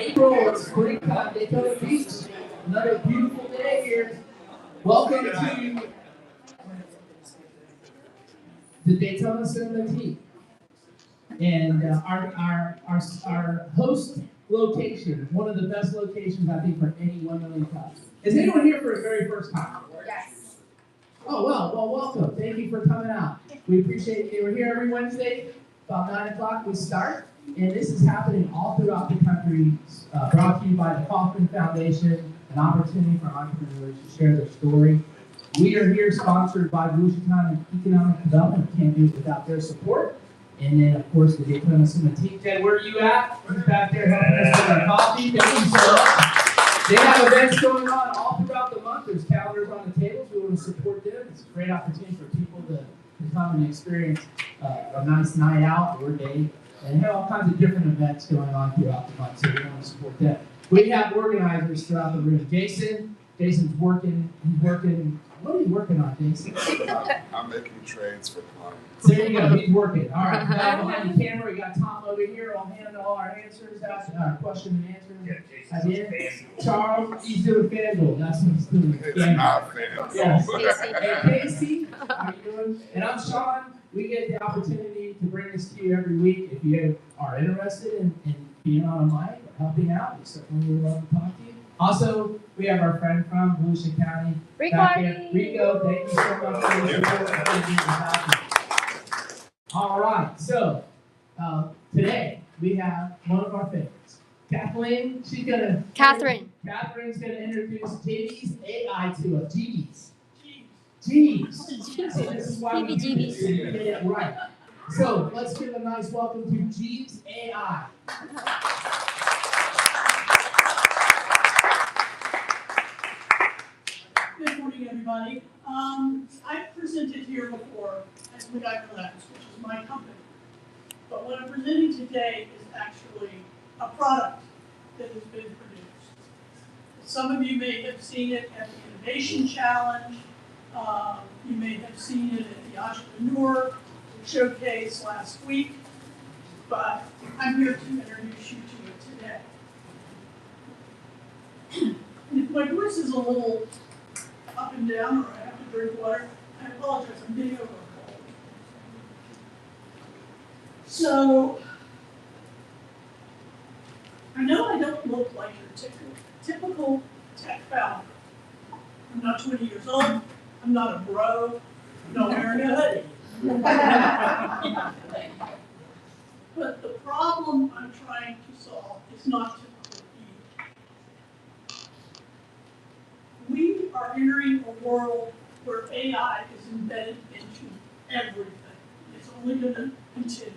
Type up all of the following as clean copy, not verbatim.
April, it's springtime, Daytona Beach. Another beautiful day here. Welcome to the Daytona Cinema Team. And our host location, one of the best locations I think for any 1 million cups. Is anyone here for the very first time? Yes. Oh, well, welcome. Thank you for coming out. We appreciate you. We're here every Wednesday, about 9 o'clock we start. And this is happening all throughout the country, brought to you by the Kaufman Foundation, an opportunity for entrepreneurs to share their story. We are here sponsored by Volusia County Economic Development. Can't do it without their support. And then, of course, the Daytona Cinema Team. Ted, where are you at? He's back there helping us with our coffee. Thank you so much. They have events going on all throughout the month. There's calendars on the tables. We want to support them. It's a great opportunity for people to come and experience a nice night out or day. And have all kinds of different events going on throughout the month, so we want to support that. We have organizers throughout the room. Jason's working. He's working. What are you working on, Jason? I'm making trades for clients. There you go. He's working. All right. Now behind the camera, we got Tom over here. I'll handle all our answers, question and answers. Yeah, Jason's Charles, he's doing FanDuel. That's what he's doing. It's not fair. Yes. Hey, Casey, how you doing? And I'm Sean. We get the opportunity to bring this to you every week. If you are interested in being on a mic or helping out, we certainly would love to talk to you. Also, we have our friend from Volusia County. Rico, thank you so much for your support. All right, so today we have one of our favorites. Kathleen, Catherine's gonna introduce Jeeves AI to us. Jeeves. So this is why we do this. You get it right. So let's give a nice welcome to Jeeves AI. Good morning, everybody. I've presented here before as MacGyver Labs, which is my company. But what I'm presenting today is actually a product that has been produced. Some of you may have seen it at the Innovation Challenge. You may have seen it at the Entrepreneur Showcase last week, but I'm here to introduce you to it today. And if my voice is a little up and down, or I have to drink water, I apologize, I'm getting over a cold. So, I know I don't look like your typical tech founder. I'm not 20 years old. I'm not a bro, no wearing a hoodie. But the problem I'm trying to solve is not typical either. We are entering a world where AI is embedded into everything. It's only going to continue.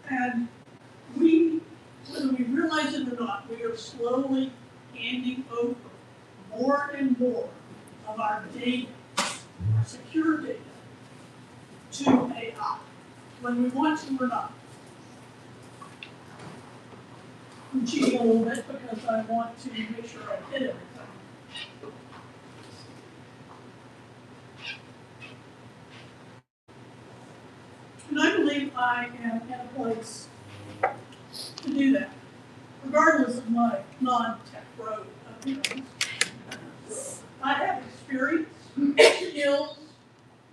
And whether we realize it or not, we are slowly handing over more and more of our data, our secure data, to AI, when we want to or not. I'm cheating a little bit because I want to make sure I hit everything. And I believe I am in a place to do that, regardless of my non-tech bro appearance. I have experience, skills,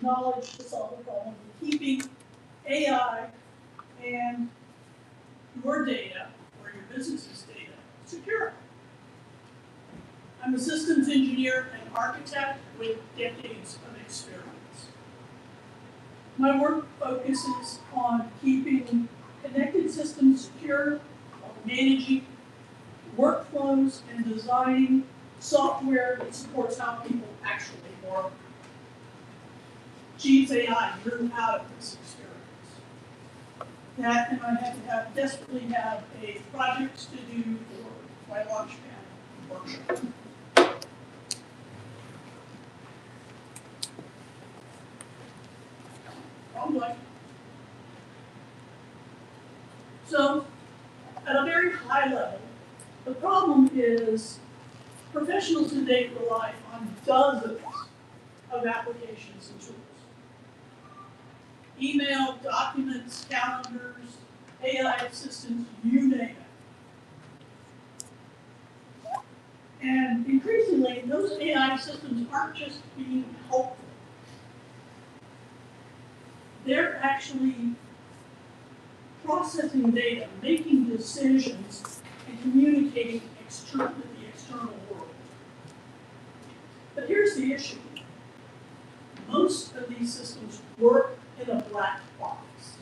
knowledge to solve the problem of keeping AI and your data, or your business's data, secure. I'm a systems engineer and architect with decades of experience. My work focuses on keeping connected systems secure, while managing workflows and designing software that supports how people actually work. Jeeves AI grew out of this experience. That, and I had to desperately have a project to do for my Launchpad workshop. Wrong way. So, at a very high level, the problem is professionals today rely on dozens of applications and tools. Email, documents, calendars, AI assistants, you And increasingly, those AI systems aren't just being helpful. They're actually processing data, making decisions, and communicating with the external world. But here's the issue. Most of these systems work in a black box.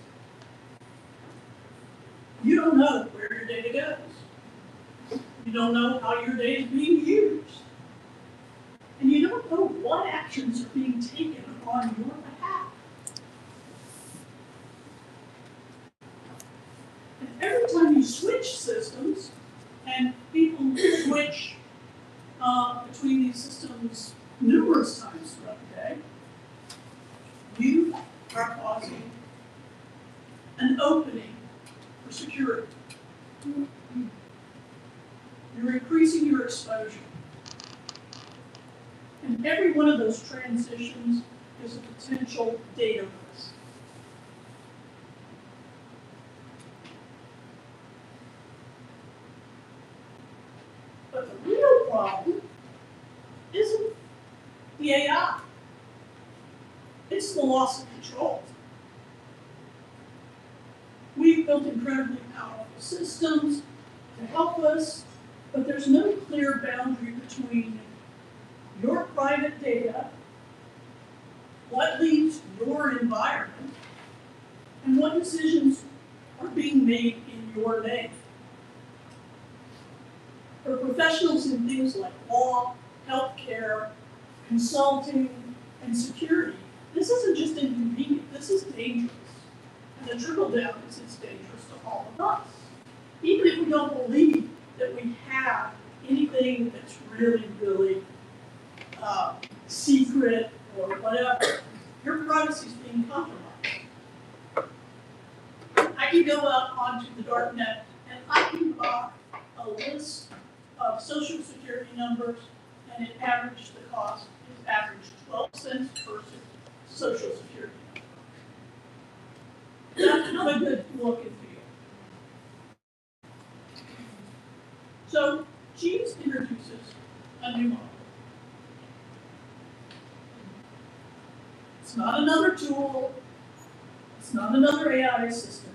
You don't know where your data goes. You don't know how your data is being used. And you don't know what actions are being taken on your behalf. And every time you switch systems, and people switch between these systems numerous times throughout the day, you are causing an opening for security. You're increasing your exposure. And every one of those transitions is a potential data risk. But the real problem isn't the AI. It's the loss of control. We've built incredibly powerful systems to help us, but there's no clear boundary between your private data, what leaves your environment, and what decisions are being made in your name. For professionals in things like law, healthcare, consulting, and security, this isn't just inconvenient, this is dangerous. And the trickle down is it's dangerous to all of us. Even if we don't believe that we have anything that's really, really secret or whatever, your privacy is being compromised. I can go out onto the dark net and I can buy a list of social security numbers, and it averaged the cost is averaged 12 cents per social security number. That's not a good look and feel. So Jeeves introduces a new model. It's not another tool. It's not another AI assistant.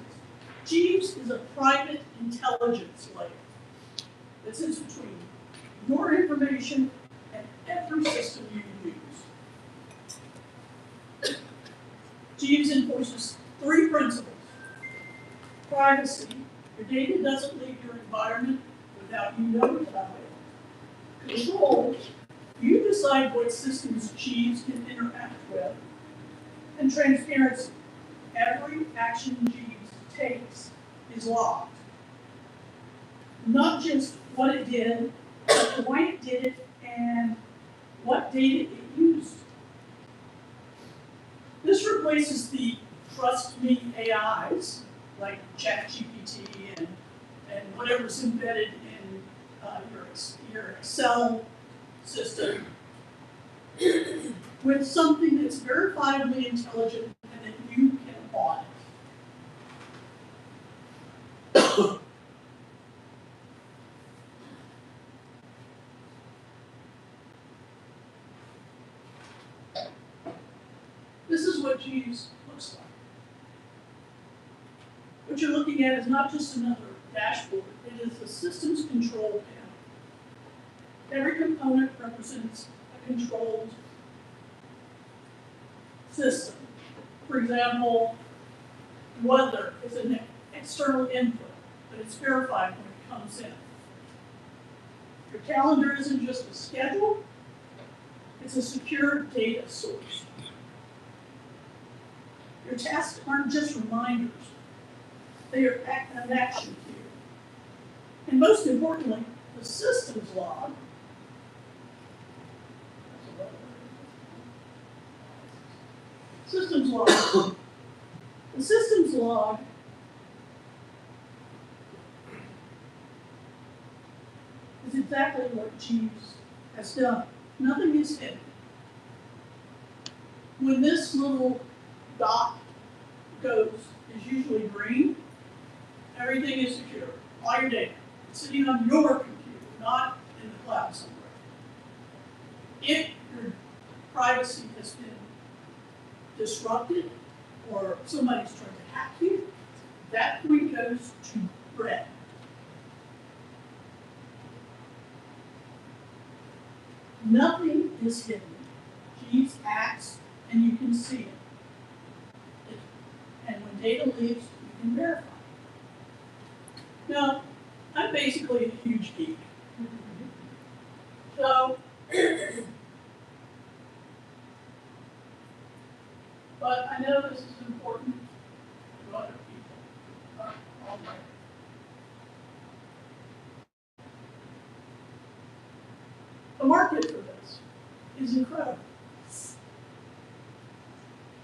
Jeeves is a private intelligence layer that sits between your information and every system you use. Jeeves enforces 3 principles. Privacy. Your data doesn't leave your environment without you knowing about it. Control. You decide what systems Jeeves can interact with. And transparency. Every action Jeeves takes is logged. Not just what it did, but why it did it and what data it used. This replaces the trust me AIs like ChatGPT and whatever's embedded in your Excel system with something that's verifiably intelligent and that you can audit. This is what Jeeves looks like. What you're looking at is not just another dashboard, it is the systems control panel. Every component represents a controlled system. For example, weather is an external input, but it's verified when it comes in. Your calendar isn't just a schedule, it's a secure data source. Your tasks aren't just reminders, they are an action cue. And most importantly, the systems log The systems log is exactly what Jeeves has done. Nothing is hidden. When this little dot is usually green, everything is secure. All your data. It's sitting on your computer, not in the cloud somewhere. if your privacy has been disrupted or somebody's trying to hack you, that point goes to red. Nothing is hidden. Jeeves acts and you can see it. And when data leaves, you can verify. Now, I'm basically a huge geek. So, but I know this is important to other people. All right. The market for this is incredible.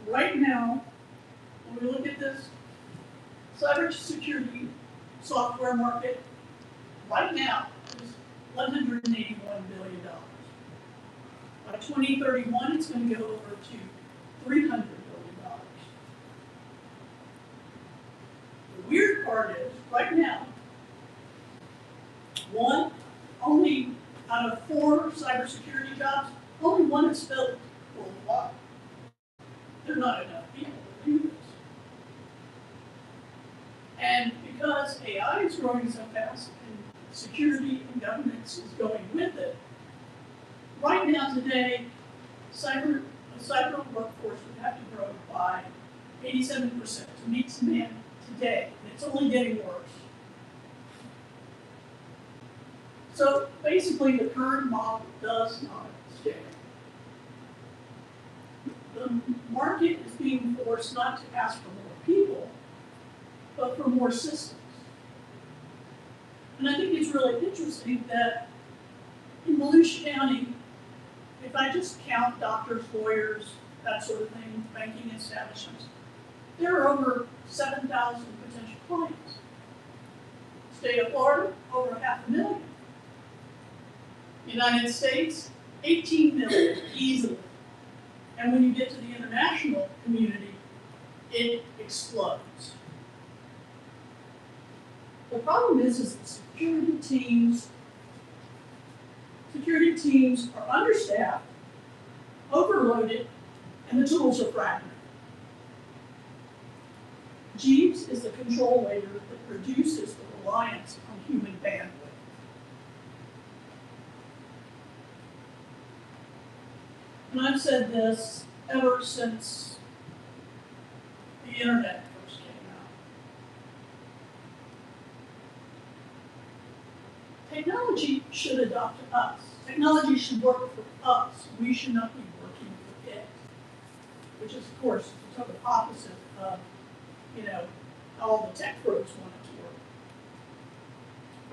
Right now, when we look at this cybersecurity software market, right now is $181 billion. By 2031, it's going to go over to $300 billion. The weird part is, right now, only out of 4 cybersecurity jobs, only 1 is filled worldwide. There are not enough people to do this. And because AI is growing so fast and security and governance is going with it, right now today, the cyber workforce would have to grow by 87% to meet demand today. And it's only getting worse. So basically, the current model does not scale. The market is being forced not to ask for more people, but for more systems. And I think it's really interesting that in Volusia County, if I just count doctors, lawyers, that sort of thing, banking establishments, there are over 7,000 potential clients. State of Florida, over 500,000. United States, 18 million, easily. And when you get to the international community, it explodes. The problem is that security teams are understaffed, overloaded, and the tools are fragmented. Jeeves is the control layer that reduces the reliance on human bandwidth. And I've said this ever since the internet first came out. Technology should adopt us. Technology should work for us. We should not be working for it. Which is, of course, the total opposite of, how all the tech pros want it to work.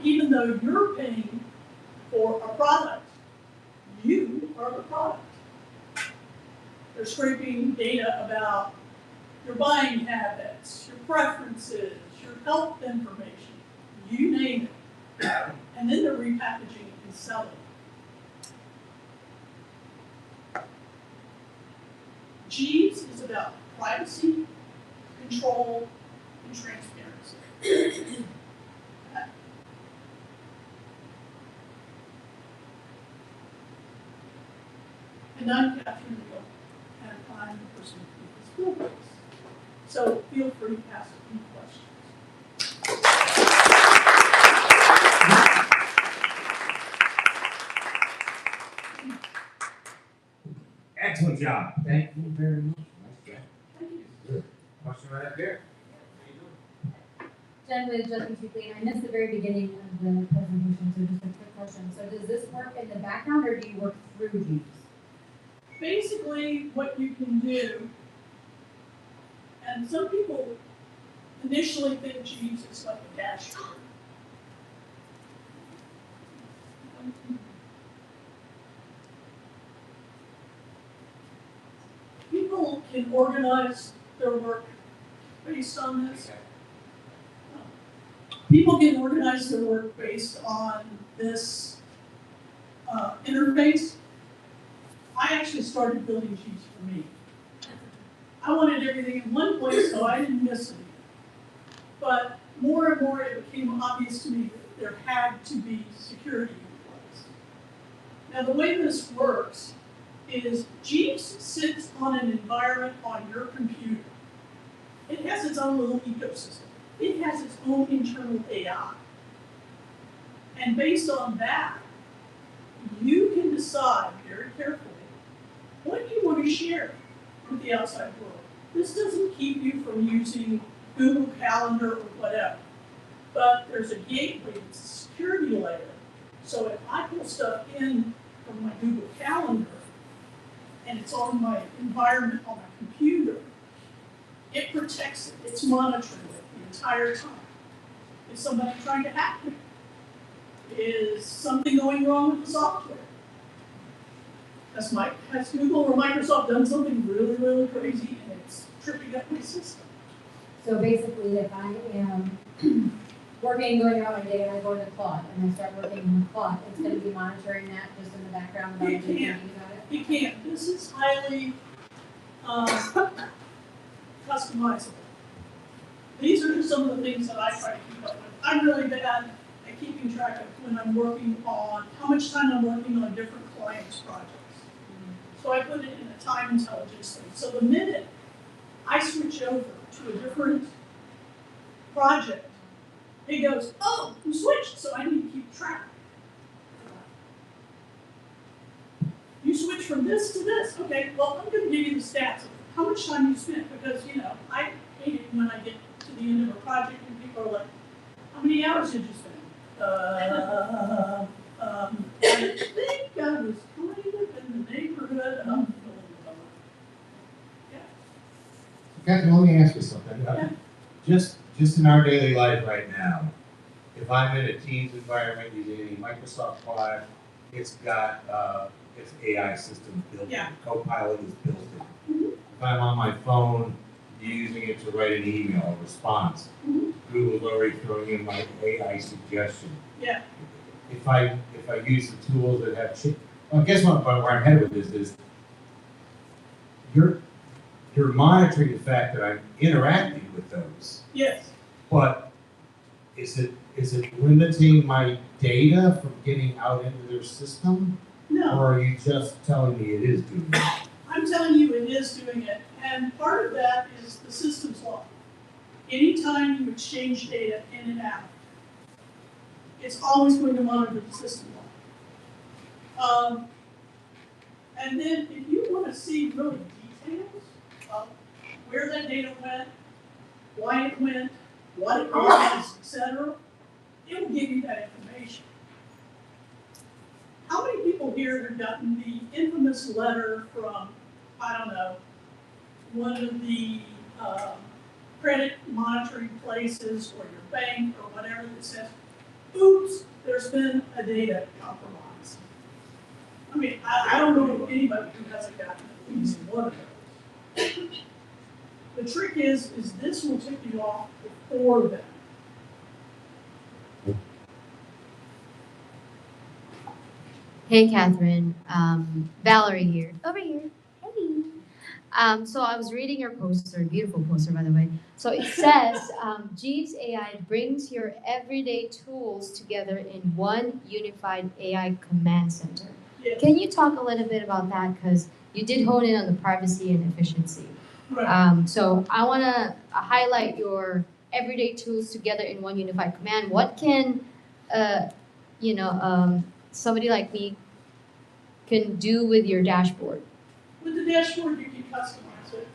Even though you're paying for a product, you are the product. They're scraping data about your buying habits, your preferences, your health information, you name it. And then they're repackaging and selling. Jeeves is about privacy, control, and transparency. And I'm Catherine Neal, and I'm the person who is field based. So feel free to ask any questions. Excellent job. Thank you very much. Nice job. Thank you. Question right up here. Jen with Justin Tupley, and I missed the very beginning of the presentation, so just a quick question. So does this work in the background, or do you work through Jeeves? Basically, what you can do, and some people initially think Jeeves is like a dashboard. People can organize their work based on this. People can organize their work based on this interface. I actually started building Jeeves for me. I wanted everything in one place so I didn't miss anything. But more and more it became obvious to me that there had to be security in place. Now, the way this works is Jeeves sits on an environment on your computer. It has its own little ecosystem. It has its own internal AI. And based on that, you can decide very carefully what you want to share with the outside world. This doesn't keep you from using Google Calendar or whatever, but there's a gateway, it's a security layer. So if I pull stuff in from my Google Calendar and it's on my environment on my computer, it protects it, it's monitoring it the entire time. Is somebody trying to hack me? Is something going wrong with the software? Has Google or Microsoft done something really, really crazy and it's tripping up my system? So basically, if I am working, going about my day, and I go to Claude, and I start working in Claude, it's gonna be monitoring that just in the background without It me can't. thinking about it? You can't. This is highly customizable. These are just some of the things that I try to keep up with. I'm really bad at keeping track of when I'm working on, how much time I'm working on different clients' projects. So I put it in a time intelligence thing. So the minute I switch over to a different project, it goes, oh, you switched, so I need to keep track. You switch from this to this. Okay, well, I'm going to give you the stats of how much time you spent because, I hate it when I get to the end of a project and people are like, how many hours did you spend? I think I was kind of in the neighborhood of, yeah. Catherine, let me ask you something. Yeah. Just in our daily life right now, if I'm in a Teams environment using Microsoft Live, it's got its AI system built in. Yeah. Copilot is built in. Mhm. If I'm on my phone using it to write an email response, Mhm. Google's already throwing in my AI suggestion. Yeah. If I use the tools that have well, guess what? Where I'm headed with this is you're monitoring the fact that I'm interacting with those. Yes. But is it limiting my data from getting out into their system? No. Or are you just telling me it is doing it? I'm telling you it is doing it, and part of that is the systems law. Anytime you exchange data in and out, it's always going to monitor the system law. And then if you want to see really details of where that data went, why it went, what it was, etc., it will give you that information. How many people here have gotten the infamous letter from, I don't know, one of the credit monitoring places or your bank or whatever that says, oops, there's been a data compromise? I mean, I don't know of anybody who hasn't gotten at least one of those. The trick is this will tip you off before that. Hey, Catherine. Valerie here. Over here. Hey. So I was reading your poster, beautiful poster, by the way. So it says, Jeeves AI brings your everyday tools together in one unified AI command center. Yes. Can you talk a little bit about that? Because you did hone in on the privacy and efficiency. Right. So I want to highlight your everyday tools together in one unified command. What can, somebody like me can do with your dashboard? With the dashboard, you can customize it.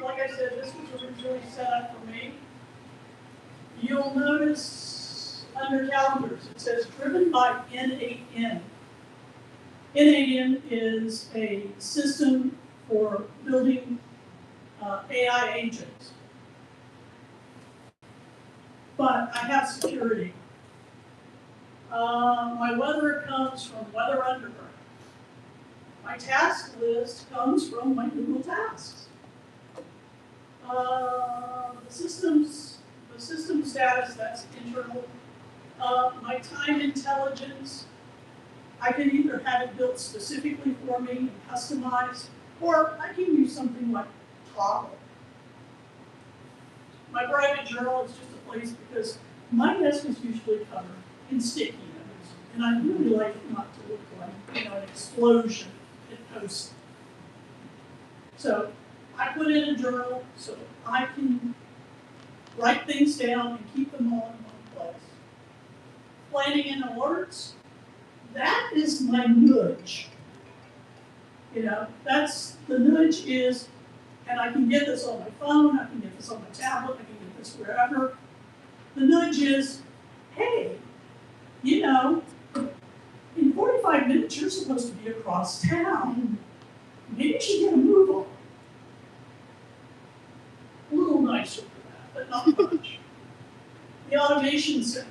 Like I said, this was originally set up for me. You'll notice under calendars, it says driven by N8N. N8N is a system for building AI agents. But I have security. My weather comes from Weather Underground. My task list comes from my Google Tasks. The system status, that's internal. My time intelligence, I can either have it built specifically for me and customized, or I can use something like Toggle. My private journal is just a place because my desk is usually covered in sticky notes, and I really like it not to look like, an explosion in posting. So I put in a journal so I can write things down and keep them all in one place. Planning and alerts, that is my nudge. You know, that's, the nudge is, and I can get this on my phone, I can get this on my tablet, I can get this wherever. The nudge is, hey, you know, in 45 minutes you're supposed to be across town. Maybe you should get a move on. A little nicer for that, but not much. The automation center,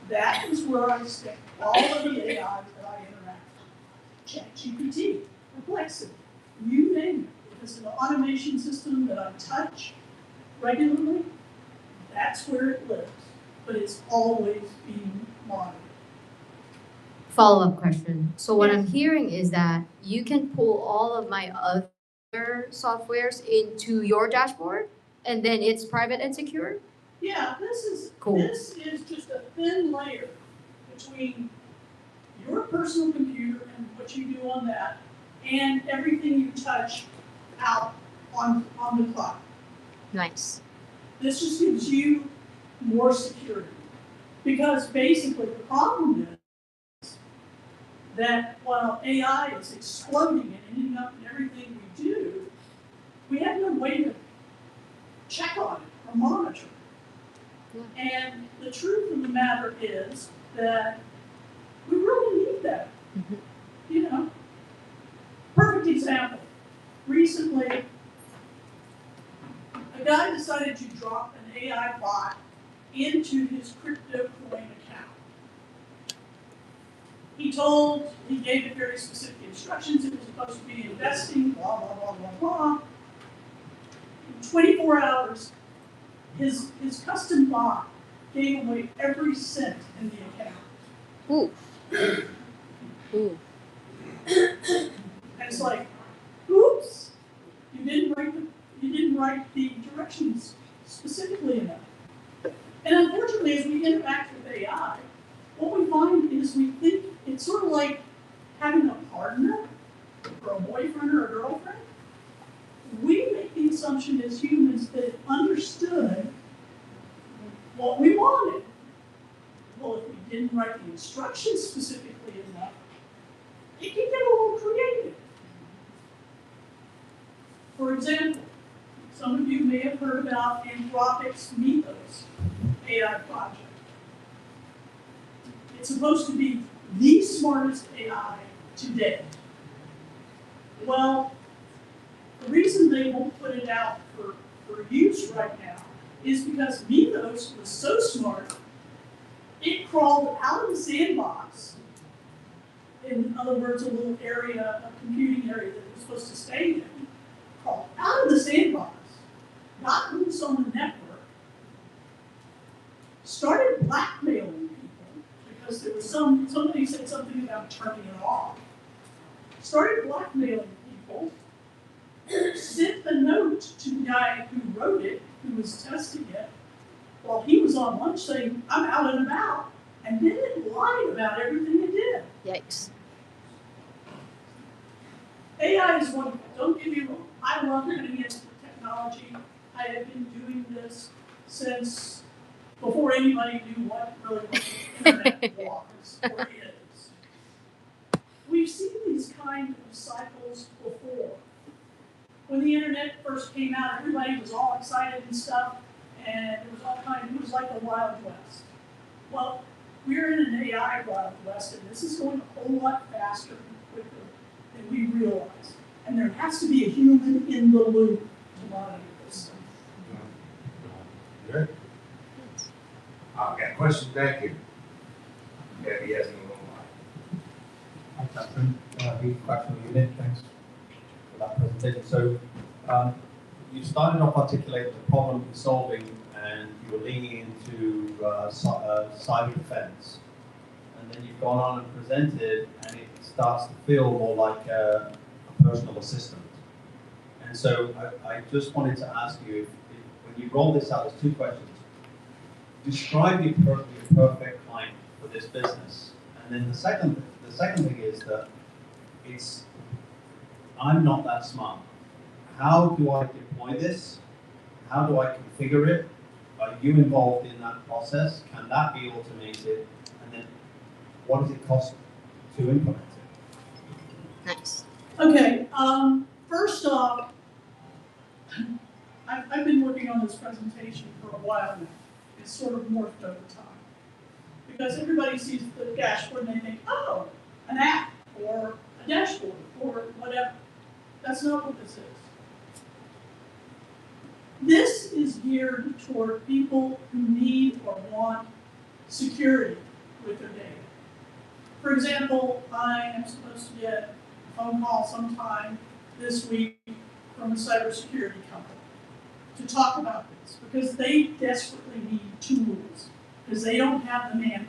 that is where I stick all of the AIs that I interact with. ChatGPT, Perplexity, you name it. If it's an automation system that I touch regularly, that's where it lives. But it's always being monitored. Follow-up question. So what Yes. I'm hearing is that you can pull all of my other softwares into your dashboard, and then it's private and secure? Yeah, this is just a thin layer between your personal computer and what you do on that, and everything you touch out on the cloud. Nice. This just gives you more security. Because basically the problem is that while AI is exploding and ending up in everything we do, we have no way to check on it or monitor it. And the truth of the matter is that we really need that. You know, perfect example. Recently, a guy decided to drop an AI bot into his crypto coin account. He gave it very specific instructions. It was supposed to be investing, blah, blah, blah, blah, blah. In 24 hours, his custom bot gave away every cent in the account. Ooh. Ooh. And it's like, oops, you didn't write the directions specifically enough. And unfortunately, as we interact with AI, what we find is we think it's sort of like having a partner, or a boyfriend or a girlfriend. We make the assumption as humans that it understood what we wanted. Well, if we didn't write the instructions specifically enough, it can get a little creative. For example, some of you may have heard about Anthropic's Mythos AI project. It's supposed to be the smartest AI today. Well, the reason they won't put it out for use right now is because Mythos was so smart, it crawled out of the sandbox, in other words, a little area, a computing area that it was supposed to stay in, crawled out of the sandbox, got loose on the network, started blackmailing people, because there was somebody said something about turning it off, started blackmailing people, sent a note to the guy who wrote it, who was testing it, while he was on lunch saying, I'm out and about, and then it lied about everything it did. Yikes. AI is wonderful, don't get me wrong. I love getting into technology. I have been doing this since before anybody knew what the internet was or is. We've seen these kind of cycles before. When the internet first came out, everybody was all excited and stuff, and it was like a Wild West. Well, we're in an AI Wild West, and this is going a whole lot faster and quicker than we realize. And there has to be a human in the loop to monitor this stuff. Good. I've got a question back here. Debbie has any more. Hi, Catherine. Heath Fractional Unit. Thanks for that presentation. So, you started off articulating the problem you're solving, and you were leaning into cyber defense. And then you've gone on and presented, and it starts to feel more like a personal assistant. And so, I just wanted to ask you, if when you roll this out, there's two questions. Describe your perfect client for this business. And then the second thing is that it's, I'm not that smart. How do I deploy this? How do I configure it? Are you involved in that process? Can that be automated? And then what does it cost to implement it? Nice. Okay, first off, I've been working on this presentation for a while now. It's sort of morphed over time. Because everybody sees the dashboard and they think, oh, an app or a dashboard or whatever. That's not what this is. This is geared toward people who need or want security with their data. For example, I am supposed to get a phone call sometime this week from a cybersecurity company to talk about this because they desperately need tools because they don't have the manpower.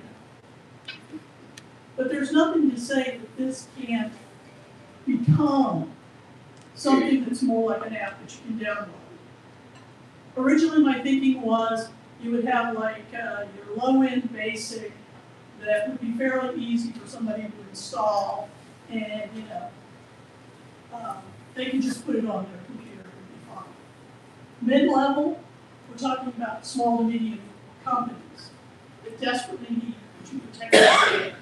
But there's nothing to say that this can't become something that's more like an app that you can download. Originally, my thinking was you would have like your low-end basic that would be fairly easy for somebody to install, and they can just put it on their computer and be fine. Mid-level, we're talking about small to medium companies that desperately need to protect their data.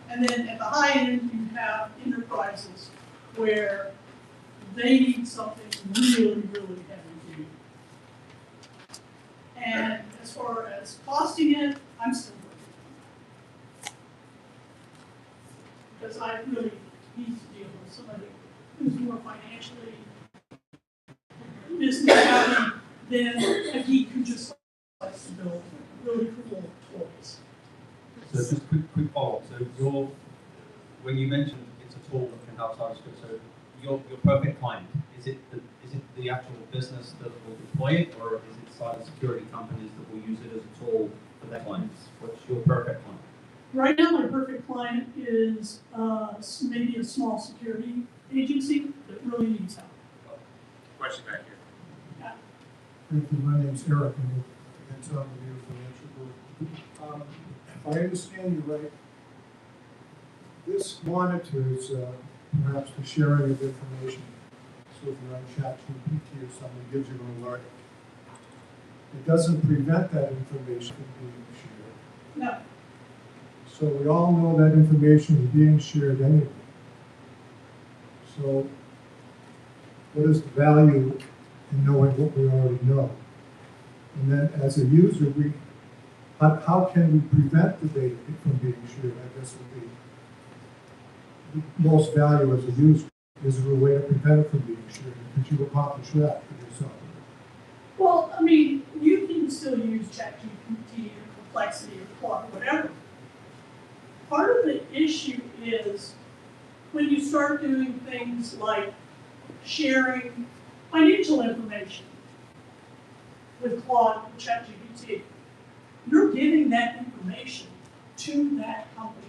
And then at the high end, you have enterprises where they need something really, really heavy duty. And as far as costing it, I'm still working on it. Because I really need to deal with somebody who's more financially business savvy than a geek who just likes to build really cool toys. So just quick follow-up. So when you mentioned it's a tool that can help cybersecurity, so your perfect client, is it the actual business that will deploy it, or is it cybersecurity companies that will use it as a tool for their clients? What's your perfect client? Right now, my perfect client is maybe a small security agency that really needs help. Question back here. Yeah. Thank you. My name's Eric, and it's on the Financial Group. If I understand you right, this monitors perhaps the sharing of information. So if you're on ChatGPT or something gives you an alert, it doesn't prevent that information from being shared. No. So we all know that information is being shared anyway. So what is the value in knowing what we already know? And then as a user, how can we prevent the data from being shared? I guess would be the most value as a user. Is there a way to prevent it from being shared? Could you accomplish that for yourself? Well, I mean, you can still use ChatGPT or Perplexity or Claude or whatever. Part of the issue is when you start doing things like sharing financial information with Claude or ChatGPT, you're giving that information to that company.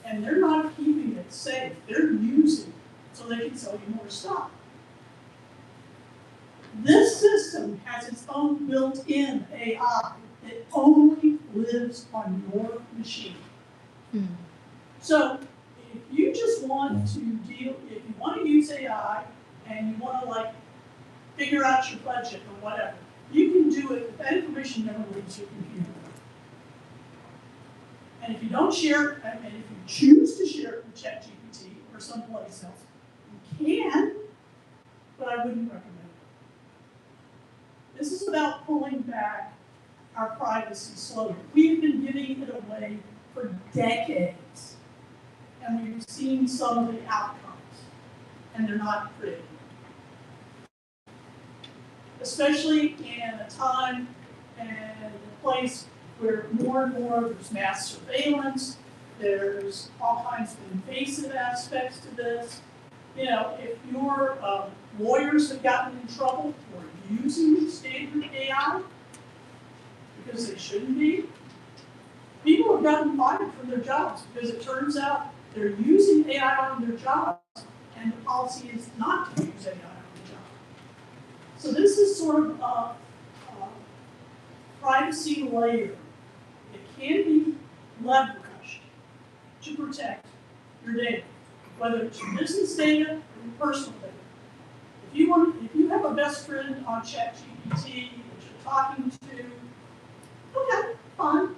And they're not keeping it safe. They're using it so they can sell you more stuff. This system has its own built-in AI that only lives on your machine. So if you just want to if you want to use AI and you want to like figure out your budget or whatever, you can do it, but that information never leaves your computer. And if you don't share it, and if you choose to share it with ChatGPT or someplace else, you can, but I wouldn't recommend it. This is about pulling back our privacy slowly. We've been giving it away for decades, and we've seen some of the outcomes, and they're not pretty. Especially in a time and a place where more and more there's mass surveillance, there's all kinds of invasive aspects to this. You know, if your lawyers have gotten in trouble for using standard AI, because they shouldn't be, people have gotten fired from their jobs because it turns out they're using AI on their jobs, and the policy is not to use AI on the job. So this is sort of a privacy layer that can be leveraged to protect your data. whether it's your business data or your personal data. If you have a best friend on ChatGPT that you're talking to, okay, fine.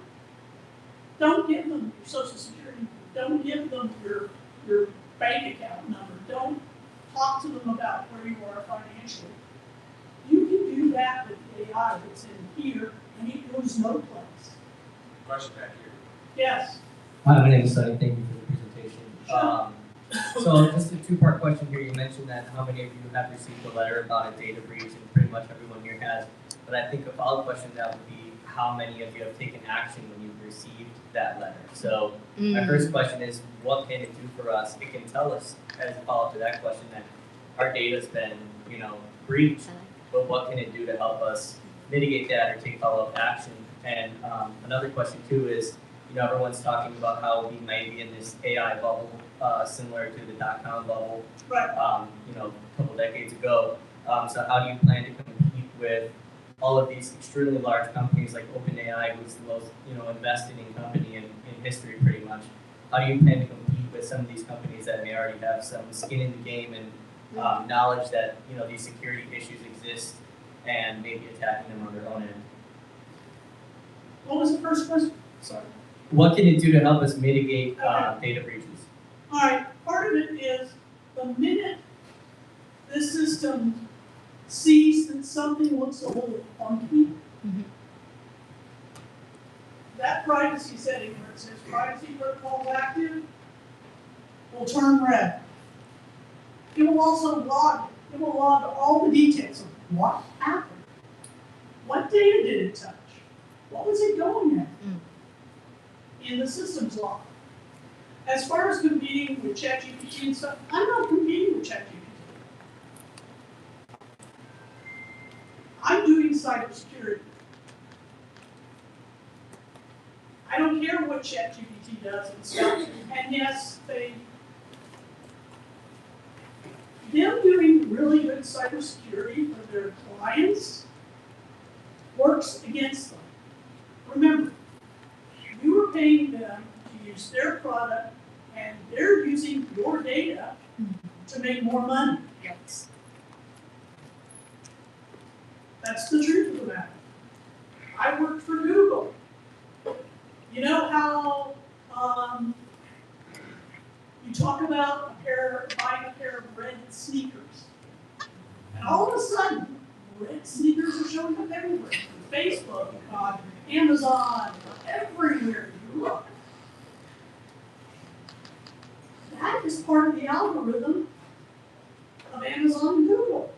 Don't give them your social security number. Don't give them your bank account number. Don't talk to them about where you are financially. You can do that with AI that's in here, and it goes no place. Question back here. Yes. Hi, my name is Sonny. Thank you for the presentation. Sure. So just a two-part question here. You mentioned that how many of you have received a letter about a data breach, and pretty much everyone here has. But I think a follow-up question to that would be how many of you have taken action when you've received that letter? So my first question is, what can it do for us? It can tell us, as a follow-up to that question, that our data's been, breached. But what can it do to help us mitigate that or take follow-up action? And another question too is, everyone's talking about how we might be in this AI bubble, similar to the dot-com bubble, Right. a couple decades ago. So how do you plan to compete with all of these extremely large companies like OpenAI, who's the most, invested in company in history pretty much? How do you plan to compete with some of these companies that may already have some skin in the game and knowledge that, these security issues exist and maybe attacking them on their own end? What was the first question? Sorry. What can it do to help us mitigate Okay. data breaches? All right, part of it is the minute this system sees that something looks a little funky, that privacy setting where it says privacy protocol active will turn red. It will also log it. It will log all the details of what happened. What data did it touch? What was it going at? In the system's log. As far as competing with ChatGPT and stuff, I'm not competing with ChatGPT. I'm doing cybersecurity. I don't care what ChatGPT does and stuff. And yes, them doing really good cybersecurity for their clients works against them. Remember, you are paying them to use their product, and they're using your data to make more money. Yes. That's the truth of the matter. I worked for Google. You know how you talk about buying a pair of red sneakers, and all of a sudden, red sneakers are showing up everywhere. On Facebook, on Amazon, everywhere you look. That is part of the algorithm of Amazon and Google.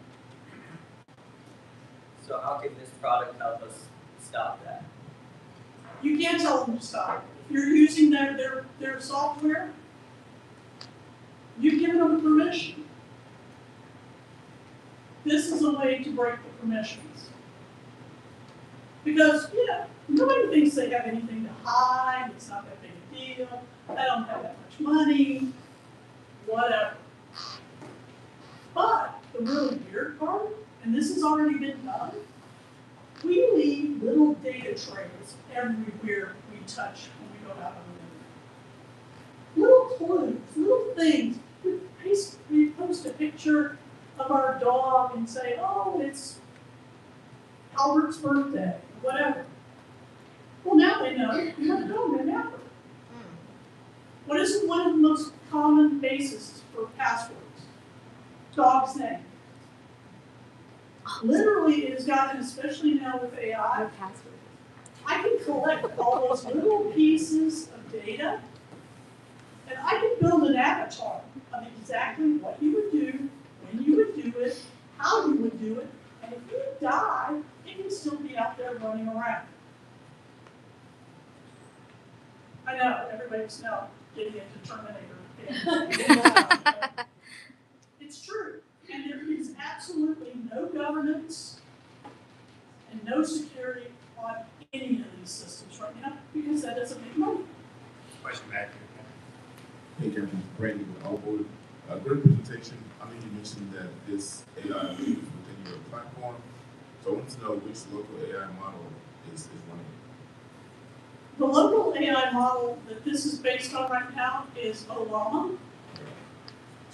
So how can this product help us stop that? You can't tell them to stop. If you're using their software, you've given them permission. This is a way to break the permissions. Because, nobody thinks they have anything to hide, it's not that big a deal, I don't have that much money, whatever. But the really weird part, and this has already been done, we leave little data trails everywhere we touch when we go out on the internet. Little clues, little things. We post a picture of our dog and say, oh, it's Albert's birthday, whatever. Well, now they know you have a dog named Albert. What is one of the most common bases for passwords? Dog's name. Literally, it has gotten, especially now with AI, I can collect all those little pieces of data, and I can build an avatar of exactly what you would do, when you would do it, how you would do it, and if you die, it can still be out there running around. I know, everybody's now getting into Terminator. It's true. And there is absolutely no governance and no security on any of these systems right now because that doesn't make money. Question back here. Hey, Captain, Brandon with Allboard. Great presentation. I mean, you mentioned that this AI lives within your platform. So I want to know which local AI model is running it. The local AI model that this is based on right now is Olama.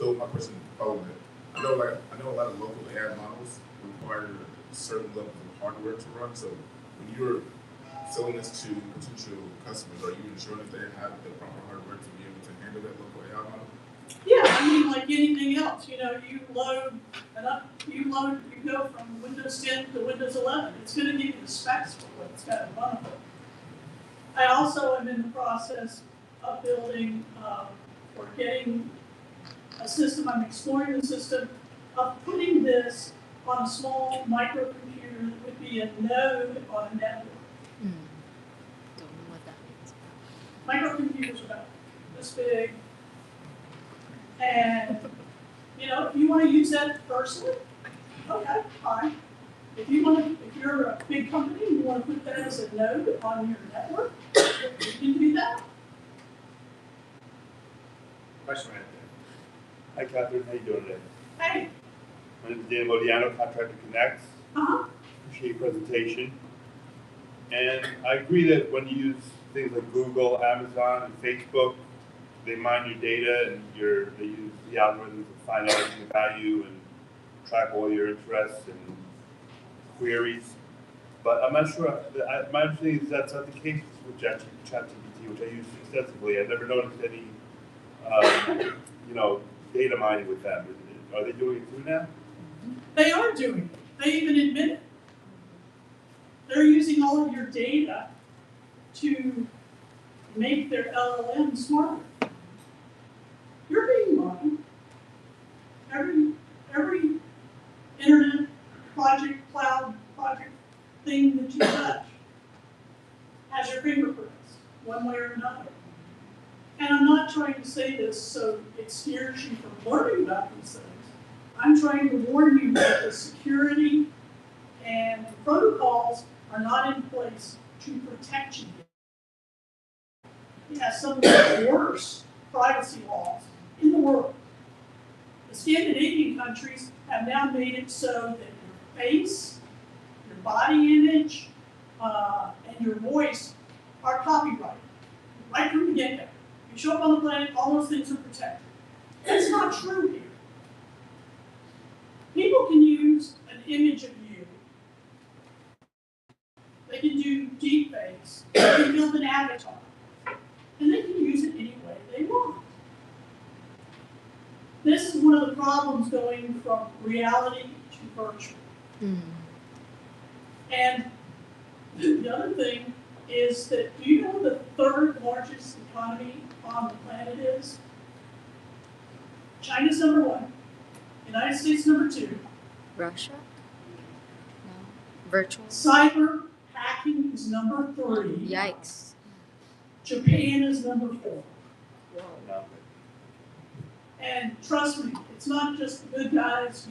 So my question following that, I know a lot of local AI models require certain levels of hardware to run. So when you're selling this to potential customers, are you ensuring that they have the proper hardware to be able to handle that local AI model? Yeah, I mean, like anything else, you know, you go from Windows 10 to Windows 11. It's going to give you the specs for what's got to run it. I also am in the process of building, or getting a system. I'm exploring the system of putting this on a small microcomputer that would be a node on a network. Don't know what that means. Microcomputers are about this big. And, you know, if you want to use that personally, okay, fine. If you're a big company and you want to put that as a node on your network, you can do that. Question right there. Hi, Catherine. How you doing today? Hey, My name is Dan Modiano, Contractor Connects. Appreciate your presentation. And I agree that when you use things like Google, Amazon, and Facebook, they mine your data and they use the algorithms to find out everything about you and track all your interests and queries. But I'm not sure, my understanding is that's not the case with ChatGPT, which I use extensively. I've never noticed any, data mining with them. Are they doing it through now? they are doing it. They even admit it. They're using all of your data to make their LLM smarter. You're being mined. Every internet project, cloud project thing that you touch has your fingerprints, one way or another. And I'm not trying to say this so it scares you from learning about these things. I'm trying to warn you that the security and the protocols are not in place to protect you. It has some of the worst privacy laws in the world. The Scandinavian countries have now made it so that your face, your body image, and your voice are copyrighted right from the get-go. You show up on the planet, all those things are protected. That's not true here. People can use an image of you. They can do deep fakes. They can build an avatar. And they can use it any way they want. This is one of the problems going from reality to virtual. And the other thing is that, do you know what the third largest economy on the planet is? China's number 1. United States number 2. Russia? No. Virtual? Cyber hacking is number 3. Yikes. Japan is number 4. No. And trust me, it's not just the good guys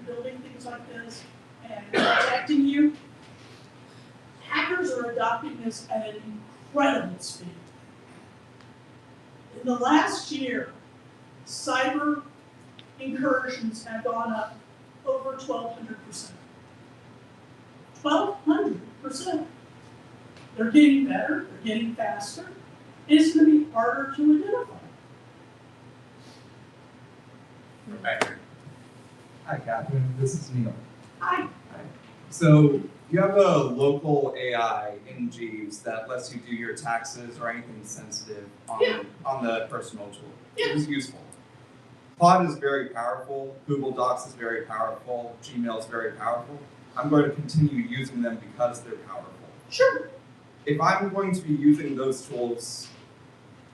building things like this and protecting you. Hackers are adopting this at an incredible speed. In the last year, cyber incursions have gone up over 1,200%. 1,200%. They're getting better, they're getting faster, and it's going to be harder to identify. Hi, Catherine. This is Neil. Hi. Hi. So you have a local AI in Jeeves that lets you do your taxes or anything sensitive on the personal tool. It is useful. Claude is very powerful. Google Docs is very powerful. Gmail is very powerful. I'm going to continue using them because they're powerful. Sure. If I'm going to be using those tools,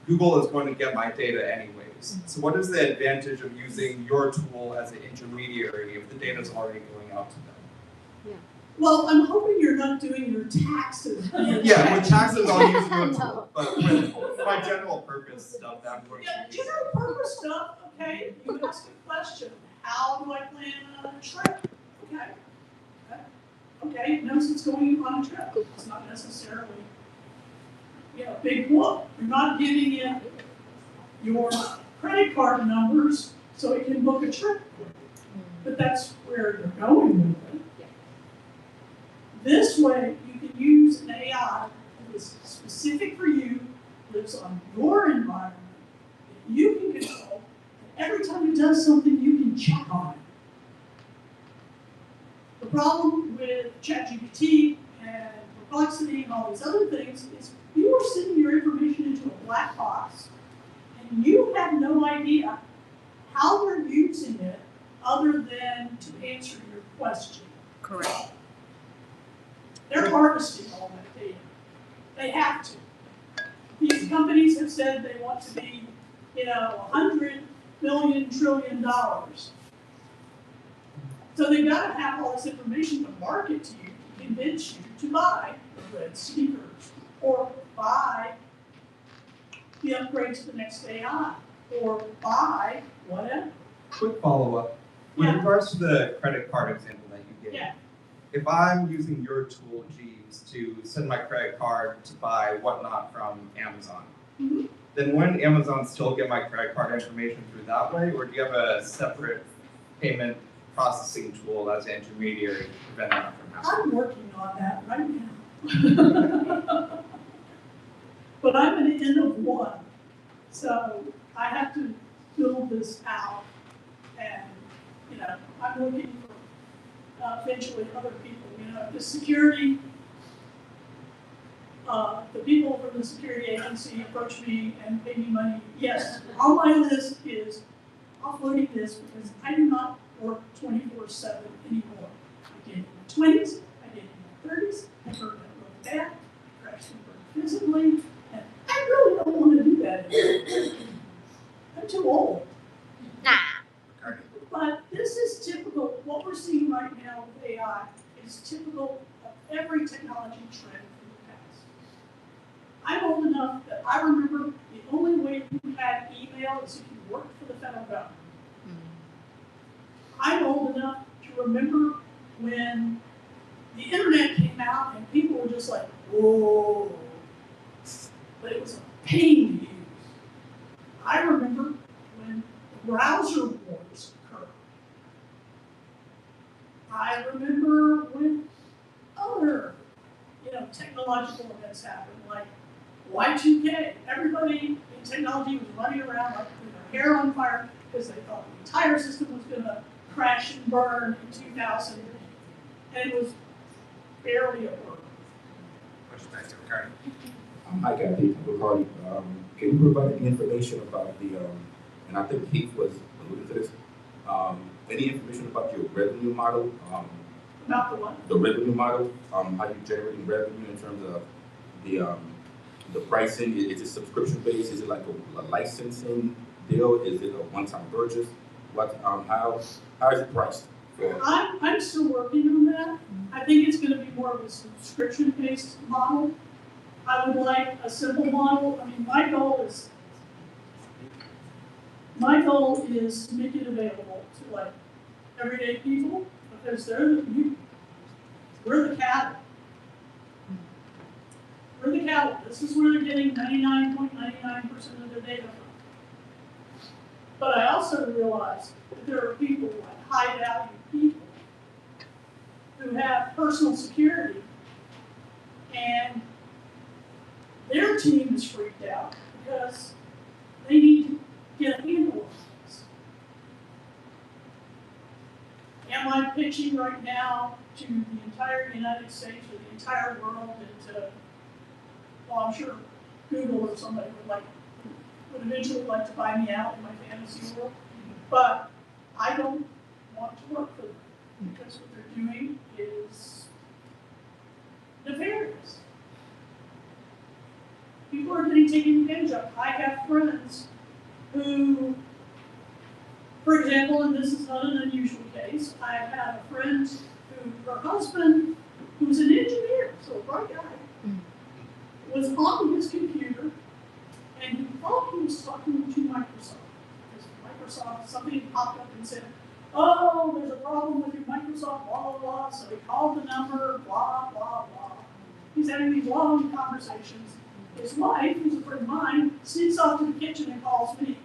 Google is going to get my data anyways. So what is the advantage of using your tool as an intermediary if the data is already going out to them? Well, I'm hoping you're not doing your taxes. Yeah, with taxes I'll use your tool, but with my general purpose stuff, that works. Yeah, general purpose stuff, okay, you ask a question, how do I plan a trip? Okay, it knows it's going on a trip. It's not necessarily, a big book. You're not giving it your credit card numbers so it can book a trip. But that's where you're going with it. This way, you can use an AI that is specific for you, lives on your environment, that you can control, every time it does something, you can check on it. The problem with ChatGPT and Perplexity and all these other things is you are sending your information into a black box, and you have no idea how they're using it other than to answer your question. Correct. They're harvesting all that data. They have to. These companies have said they want to be, 100 billion trillion dollars. So they've got to have all this information to market to you, to convince you to buy the red sneakers, or buy the upgrade to the next AI, or buy whatever. Quick follow-up. With Yeah. regards to the credit card example that you gave, Yeah. if I'm using your tool, Jeeves, to send my credit card to buy whatnot from Amazon, Mhm. then wouldn't Amazon still get my credit card information through that way, or do you have a separate payment processing tool as an intermediary to prevent that from happening? I'm working on that right now. But I'm an N of one, so I have to build this out, and, I'm looking for eventually other people, the security, the people from the security agency approach me and pay me money. Yes, on my list is offloading this because I do not work 24/7 anymore. I get in my 20s, I get in my 30s, I burn out really bad, I crash and burn physically, and I really don't want to do that anymore. I'm too old. Nah. But this is typical, what we're seeing right now with AI is typical of every technology trend from the past. I'm old enough that I remember the only way you had email is if you worked for the federal government. I'm old enough to remember when the internet came out and people were just like, whoa, but it was a pain to use. I remember when browser wars occurred. I remember when other, technological events happened, like Y2K. Everybody in technology was running around like with their hair on fire because they thought the entire system was going to crash and burn in 2000, and it was barely a burn. Hi, Kathy. Regarding, can you provide any information about the, and I think Keith was alluding to this, any information about your revenue model? About the what? The revenue model, how you're generating revenue in terms of the pricing. Is it subscription based? Is it like a licensing deal? Is it a one-time purchase? What, how is it priced? I'm still working on that. I think it's going to be more of a subscription-based model. I would like a simple model. I mean, my goal is to make it available to like everyday people because we're the cattle. We're the cattle. This is where they're getting 99.99% of their data from. But I also realize that there are people, like high-value people, who have personal security, and their team is freaked out because they need to get a handle on this. Am I pitching right now to the entire United States or the entire world that, well, I'm sure Google or somebody would eventually like to buy me out in my fantasy world, but I don't want to work for them because what they're doing is nefarious. People are getting taken advantage of. I have friends who, for example, and this is not an unusual case, I have had a friend who, her husband, who's an engineer, so a bright guy, was on his computer and he thought he was talking to Microsoft. Because Microsoft, somebody popped up and said, oh, there's a problem with your Microsoft, blah, blah, blah. So he called the number, blah, blah, blah. He's having these long conversations. His wife, who's a friend of mine, sneaks off to the kitchen and calls me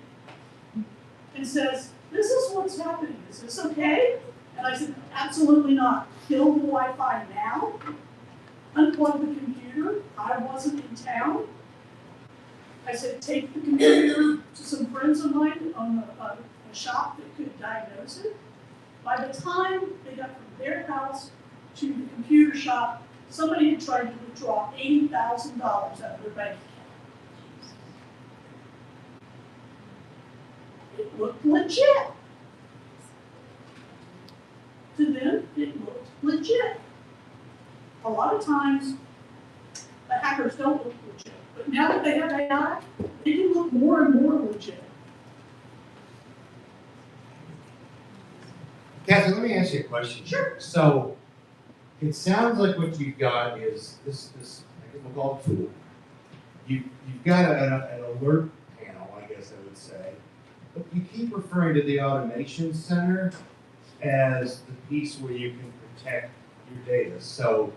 and says, this is what's happening. Is this okay? And I said, absolutely not. Kill the Wi-Fi now. Unplug the computer. I wasn't in town. I said, take the computer to some friends of mine on a a shop that could diagnose it. By the time they got from their house to the computer shop, somebody had tried to withdraw $80,000 out of their bank account. It looked legit. To them, it looked legit. A lot of times, the hackers don't look legit. But now that they have AI, they can look more and more legit. Kathy, let me ask you a question. Sure. So, it sounds like what you've got is this I guess we'll call it a tool. You've got an alert panel, I guess I would say. But you keep referring to the automation center as the piece where you can protect your data. So,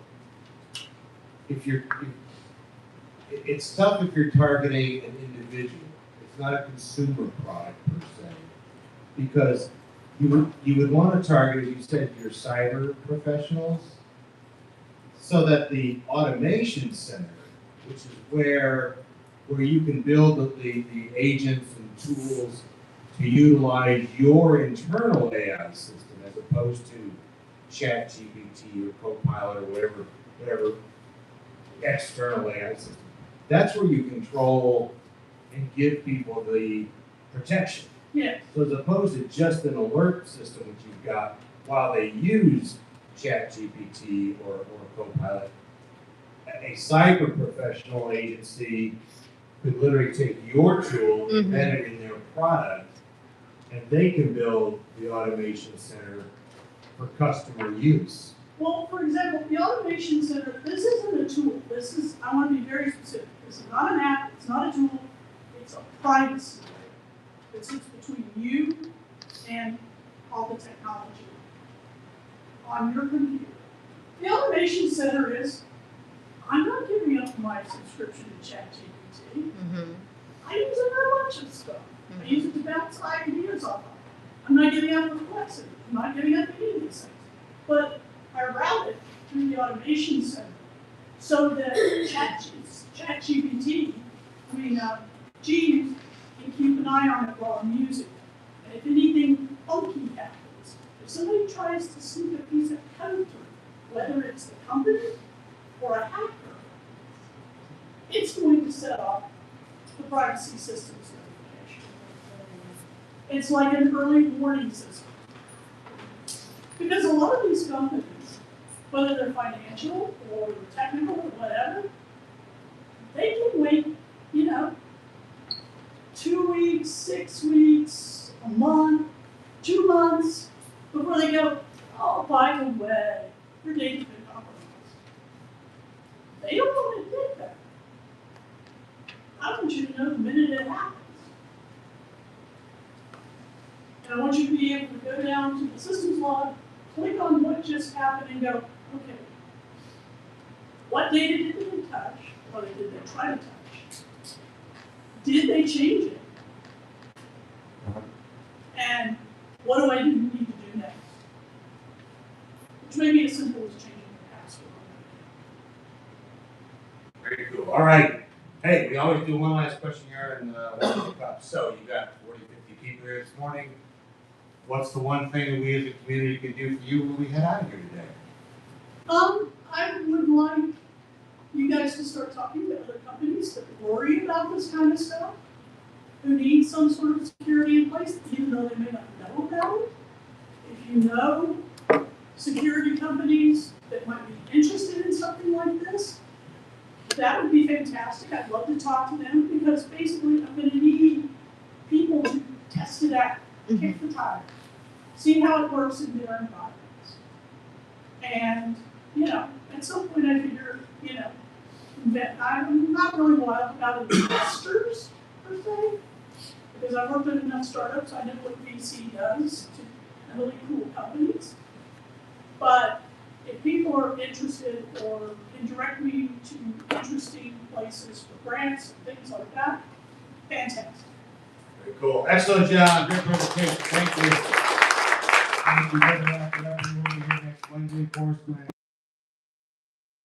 it's tough if you're targeting an individual. It's not a consumer product per se, because you would want to target, as you said, your cyber professionals, so that the automation center, which is where you can build the agents and tools to utilize your internal AI system as opposed to ChatGPT or Copilot or whatever external AI system. That's where you control and give people the protection. Yes. So as opposed to just an alert system which you've got while they use ChatGPT or Copilot, a cyber professional agency could literally take your tool, embed it in their product, and they can build the automation center for customer use. Well, for example, the automation center, this isn't a tool. This is, I want to be very specific. This is not an app, it's not a tool, it's a privacy layer. It sits between you and all the technology on your computer. The automation center is, I'm not giving up my subscription to ChatGPT. I use it for a bunch of stuff. I use it to bounce ideas off of. I'm not giving up Perplexity. I'm not giving up any of these things. But I route it through the automation center so that ChatGPT, Jeeves can keep an eye on it while I'm using it. And if anything funky happens, if somebody tries to sneak a piece of code through, whether it's the company or a hacker, it's going to set off the privacy systems notification. It's like an early warning system. Because a lot of these companies, whether they're financial or technical or whatever, they can wait, 2 weeks, 6 weeks, a month, 2 months before they go, oh, by the way, your data's been compromised. They don't want to admit that. I want you to know the minute it happens. And I want you to be able to go down to the systems log, click on what just happened and go, okay, what data did they touch, or did they try to touch? Did they change it? And what do I need to do next? Which may be as simple as changing the password. Very cool. All right. Hey, we always do one last question here and one up. So you got 40, 50 people here this morning. What's the one thing that we as a community can do for you when we head out of here today? I would like you guys to start talking to other companies that worry about this kind of stuff, who need some sort of security in place, even though they may not know about it. If you know security companies that might be interested in something like this, that would be fantastic. I'd love to talk to them because basically I'm going to need people to test it out, kick the tires, see how it works in their environments. And, at some point I figure, I'm not really wild about investors per se, because I've worked at enough startups, I know what VC does to really cool companies. But if people are interested or can direct me to interesting places for grants and things like that, fantastic. Very cool. Excellent job. Great presentation. Thank you. Thank you. We'll be here next Wednesday, of course.